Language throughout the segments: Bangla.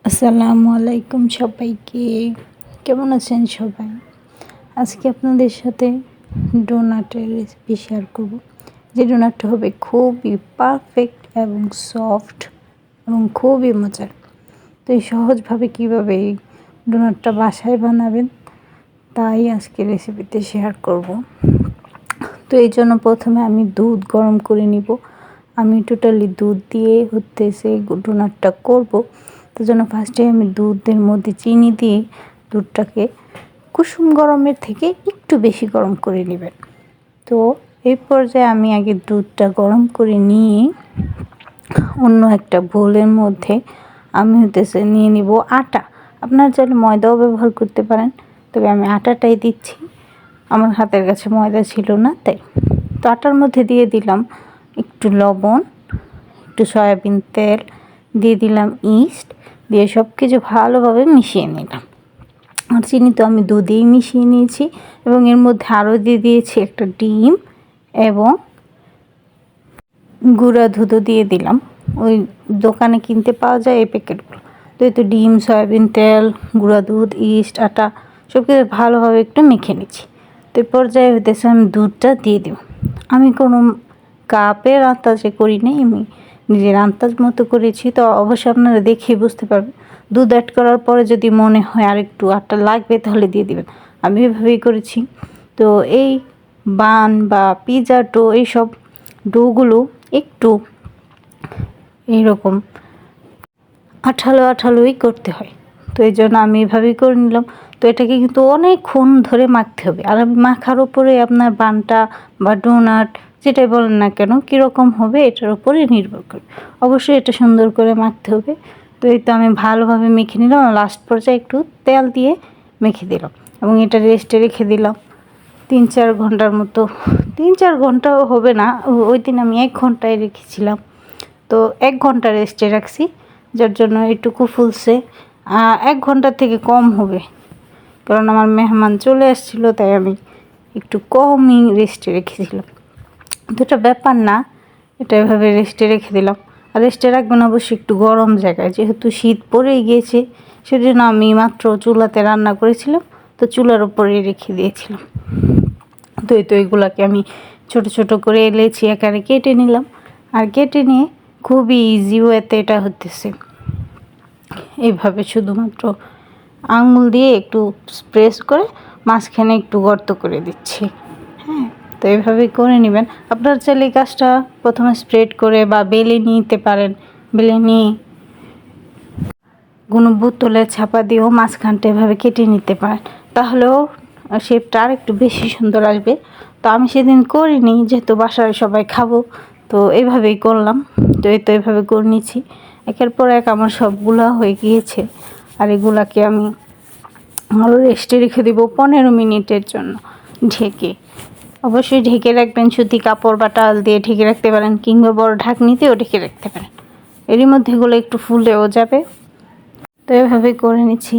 আসসালামু আলাইকুম সবাইকে। কেমন আছেন সবাই? আজকে আপনাদের সাথে ডোনাটের রেসিপি শেয়ার করব। যে ডোনাটটা হবে খুবই পারফেক্ট এবং সফট এবং খুবই মজার। তো এই সহজভাবে কীভাবে এই ডোনাটটা বাসায় বানাবেন তাই আজকে রেসিপিতে শেয়ার করব। তো এই জন্য প্রথমে আমি দুধ গরম করে নিব। আমি টোটালি দুধ দিয়ে হচ্ছে ডোনাটটা করব। তো জন্য ফার্স্টে আমি দুধের মধ্যে চিনি দিয়ে দুধটাকে কুসুম গরমের থেকে একটু বেশি গরম করে নেবেন। তো এই পর্যায়ে আমি আগে দুধটা গরম করে নিয়ে অন্য একটা বোলের মধ্যে আমি নিয়ে নিব আটা। আপনারা চাইলে ময়দাও ব্যবহার করতে পারেন, তবে আমি আটাটাই দিচ্ছি। আমার হাতের কাছে ময়দা ছিল না তাই। তো আটার মধ্যে দিয়ে দিলাম একটু লবণ, একটু সয়াবিন তেল, দিয়ে দিলাম ইস্ট, দিয়ে সব কিছু ভালোভাবে মিশিয়ে নিলাম। আর চিনি তো আমি দুধেই মিশিয়ে নিয়েছি এবং এর মধ্যে আরও দিয়ে দিয়েছি একটা ডিম এবং গুঁড়া দুধও দিয়ে দিলাম। ওই দোকানে কিনতে পাওয়া যায় এই প্যাকেটগুলো। তো এই তো ডিম, সয়াবিন তেল, গুঁড়া দুধ, ইস্ট, আটা সব কিছু ভালোভাবে একটু মেখে নিচ্ছি। তো এই পর্যায়ে আমি দুধটা দিয়ে দেব। আমি কোনো কাপের আন্দাজে করি নি, আমি নিজের আন্দাজ মতো করেছি। তো অবশ্যই আপনারা দেখেই বুঝতে পারবেন। দুধ অ্যাড করার পরে যদি মনে হয় আর একটু আটা লাগবে তাহলে দিয়ে দিবেন। আমি এভাবেই করেছি। তো এই বান বা পিৎজা ডো এইসব ডোগুলো একটু এইরকম আঠালোই করতে হয়। তো এই জন্য আমি এভাবেই করে নিলাম। তো এটাকে কিন্তু অনেকক্ষণ ধরে মাখতে হবে। আর আমি মাখার উপরে আপনার বানটা বা ডোনাট যেটাই বলেন না কেন কীরকম হবে এটার উপরে নির্ভর করে। অবশ্যই এটা সুন্দর করে মাখতে হবে। তো এই তো আমি ভালোভাবে মেখে নিলাম। লাস্ট পর্যায়ে একটু তেল দিয়ে মেখে দিলাম এবং এটা রেস্টে রেখে দিলাম 3-4 ঘন্টার মতো। 3-4 ঘন্টাও হবে না, ওই দিন আমি 1 ঘন্টায় রেখেছিলাম। তো 1 ঘন্টা রেস্টে রাখছি, যার জন্য এটুকু ফুলছে। 1 ঘন্টার থেকে কম হবে, কারণ আমার মেহমান চলে আসছিলো তাই আমি একটু কমই রেস্টে রেখেছিলাম। তো এটা ব্যাপার না, এটা এভাবে রেস্টে রেখে দিলাম। আর রেস্টে রাখবেন অবশ্যই একটু গরম জায়গায়, যেহেতু শীত পড়েই গিয়েছে সেজন্য আমি মাত্র চুলাতে রান্না করেছিলাম, তো চুলার উপরেই রেখে দিয়েছিলাম। তো এই তো এগুলাকে আমি ছোট ছোট করে লেচি আকারে কেটে নিলাম। আর কেটে নিয়ে খুবই ইজি ওয়েতে এটা হতেছে। এইভাবে শুধুমাত্র আঙুল দিয়ে একটু প্রেস করে মাঝখানে একটু গর্ত করে দিচ্ছি। হ্যাঁ, তো এইভাবেই করে নেবেন। আপনারা চাইলে এই কাজটা প্রথমে স্প্রেড করে বা বেলে নিতে পারেন। বেলে নিয়ে কোনো বোতলে ছাপা দিয়েও মাঝখানটা এভাবে কেটে নিতে পারেন, তাহলেও শেপটা আর একটু বেশি সুন্দর আসবে। তো আমি সেদিন করিনি, যেহেতু বাসায় সবাই খাবো, তো এইভাবেই করলাম। তো এই তো এইভাবে করে নিচ্ছি। একের পর এক আমার সবগুলা হয়ে গিয়েছে। আর এগুলাকে আমি আরও রেস্টে রেখে দেবো 15 মিনিটের জন্য ঢেকে। অবশ্যই ঢেকে রাখবেন, সুতি কাপড় বা টাওয়াল দিয়ে ঢেকে রাখতে পারেন, কিংবা বড় ঢাকনিতেও ঢেকে রাখতে পারেন। এরই মধ্যে এগুলো একটু ফুলেও যাবে। তো এভাবেই করে নিচ্ছি।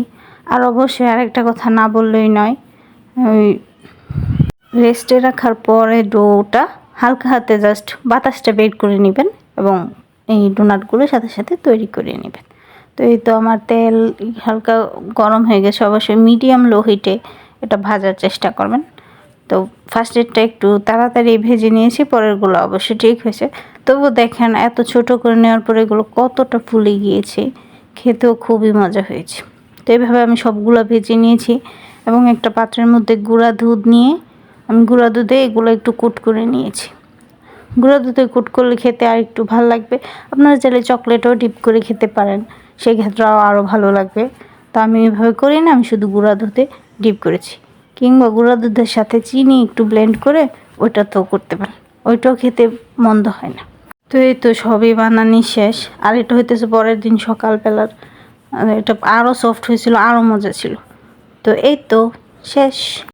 আর অবশ্যই আরেকটা কথা না বললেই নয়, ওই রেস্টে রাখার পরে ডোটা হালকা হাতে জাস্ট বাতাসটা বের করে নেবেন এবং এই ডোনাটগুলো সাথে সাথে তৈরি করে নেবেন। তো এই তো আমার তেল হালকা গরম হয়ে গেছে। অবশ্যই মিডিয়াম লো হিটে এটা ভাজার চেষ্টা করবেন। তো ফার্স্টেরটা একটু তাড়াতাড়ি ভেজে নিয়েছি, পরেরগুলো অবশ্যই ঠিক হয়েছে। তবু দেখেন এত ছোট করে নেওয়ার পরে এগুলো কতটা ফুলে গিয়েছে, খেতেও খুবই মজা হয়েছে। তো এইভাবে আমি সবগুলো ভেজে নিয়েছি এবং একটা পাত্রের মধ্যে গুঁড়া দুধ নিয়ে আমি গুঁড়া দুধে এগুলো একটু কুট করে নিয়েছি। গুঁড়া দুধে কুট করলে খেতে আর একটু ভালো লাগবে। আপনারা চাইলে চকলেটও ডিপ করে খেতে পারেন, সেই ক্ষেত্রেও আরও ভালো লাগবে। তো আমি এভাবে করি না, আমি শুধু গুঁড়া দুধে ডিপ করেছি, কিংবা গুঁড়া দুধের সাথে চিনি একটু ব্লেন্ড করে ওইটা তো করতে পারেন, ওইটাও খেতে মন্দ হয় না। তো এই তো সবই বানানি শেষ। আর এটা হইতেছে পরের দিন সকালবেলার। এটা আরও সফট হয়েছিল, আরও মজা ছিল। তো এই তো শেষ।